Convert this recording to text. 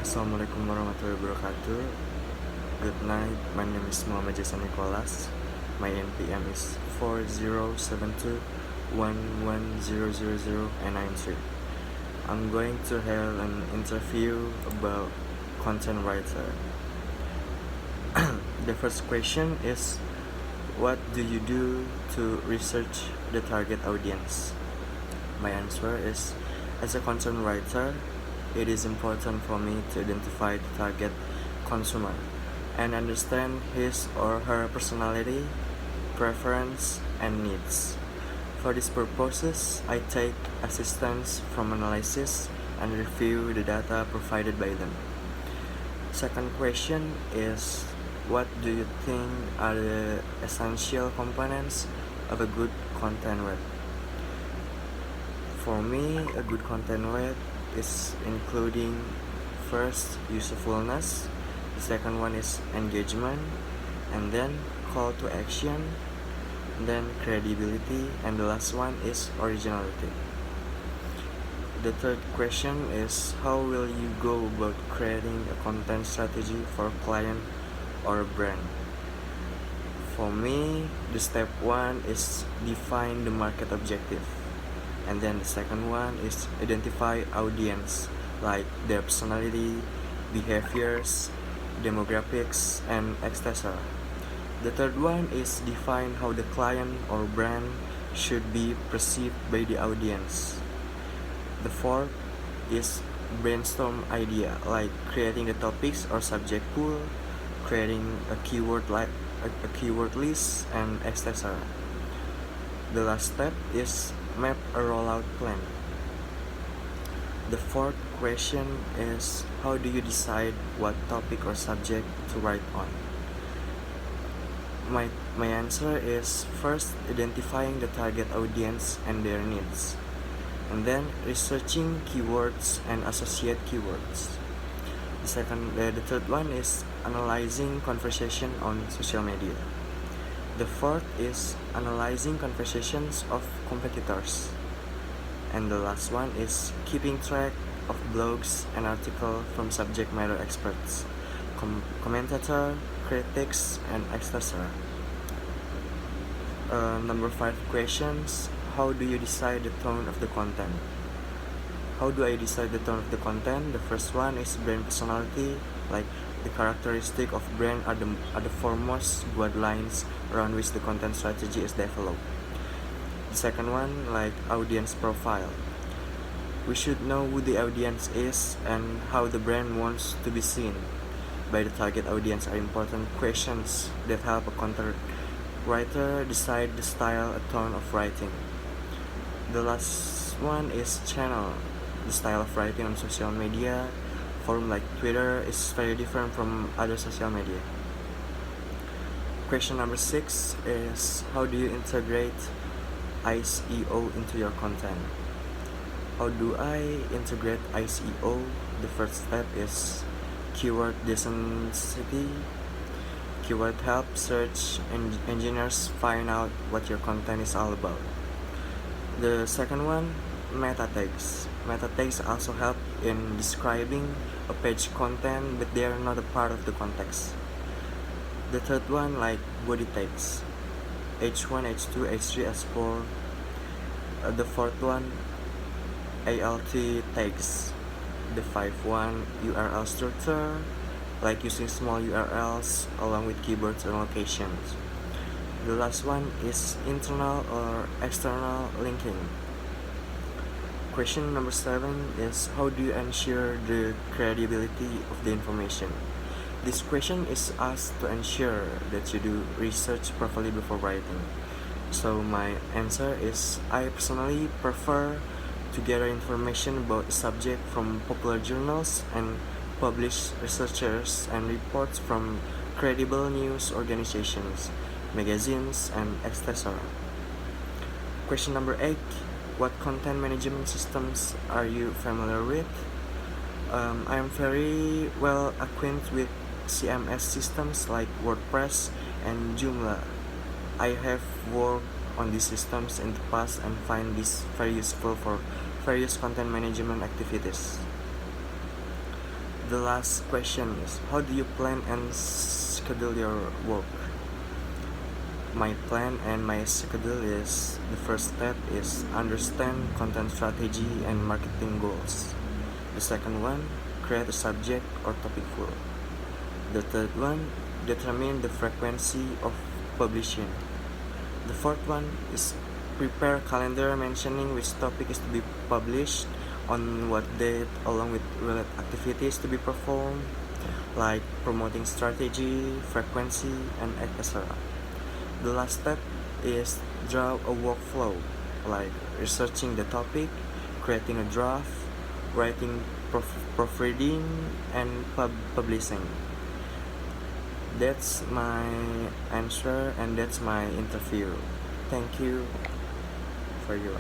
Assalamualaikum warahmatullahi wabarakatuh. Good night. My name is Nikolas. My NPM is 4072110009 and 93. I'm going to have an interview about content writer. The first question is, what do you do to research the target audience? My answer is, as a content writer, it is important for me to identify the target consumer and understand his or her personality, preference, and needs. For these purposes, I take assistance from analysis and review the data provided by them. Second question is, what do you think are the essential components of a good content web? For me, a good content web is including first usefulness, the second one is engagement, and then call to action, then credibility, and the last one is originality. The third question is, how will you go about creating a content strategy for a client or a brand? For me, the step one is define the market objective. And then the second one is identify audience, like their personality, behaviors, demographics, and etc. The third one is define how the client or brand should be perceived by the audience. The fourth is brainstorm idea, like creating the topics or subject pool, creating a keyword list, and etc. The last step is map a rollout plan. The fourth question is, how do you decide what topic or subject to write on? My answer is, first identifying the target audience and their needs, and then researching keywords and associate keywords. The third one is analyzing conversation on social media. The fourth is analyzing conversations of competitors. And the last one is keeping track of blogs and articles from subject matter experts, commentator, critics, and etc. Number 5 questions, how do you decide the tone of the content? How do I decide the tone of the content? The first one is brand personality, like the characteristic of brand are the foremost guidelines around which the content strategy is developed. The second one, like audience profile. We should know who the audience is and how the brand wants to be seen by the target audience are important questions that help a content writer decide the style and tone of writing. The last one is channel. The style of writing on social media forum like Twitter is very different from other social media. Question number 6 is, how do you integrate SEO into your content? How do I integrate SEO? The first step is keyword density. Keyword help search engineers find out what your content is all about. The second one, meta tags. Meta tags also help in describing a page content, but they are not a part of the context. The third one, like body tags, H1, H2, H3, H4. The fourth one, ALT tags. The fifth one, URL structure, like using small URLs along with keywords and locations. The last one is internal or external linking. Question number 7 is, how do you ensure the credibility of the information? This question is asked to ensure that you do research properly before writing. So my answer is, I personally prefer to gather information about the subject from popular journals and published researchers and reports from credible news organizations, magazines, and etc. Question number 8. What content management systems are you familiar with? I am very well acquainted with CMS systems like WordPress and Joomla. I have worked on these systems in the past and find this very useful for various content management activities. The last question is, how do you plan and schedule your work? My plan and my schedule is, the first step is understand content strategy and marketing goals. The second one, create a subject or topic flow. The third one, determine the frequency of publishing. The fourth one is prepare calendar mentioning which topic is to be published, on what date, along with related activities to be performed, like promoting strategy, frequency, and etc. The last step is draw a workflow, like researching the topic, creating a draft, writing, proofreading, and publishing. That's my answer and that's my interview. Thank you for your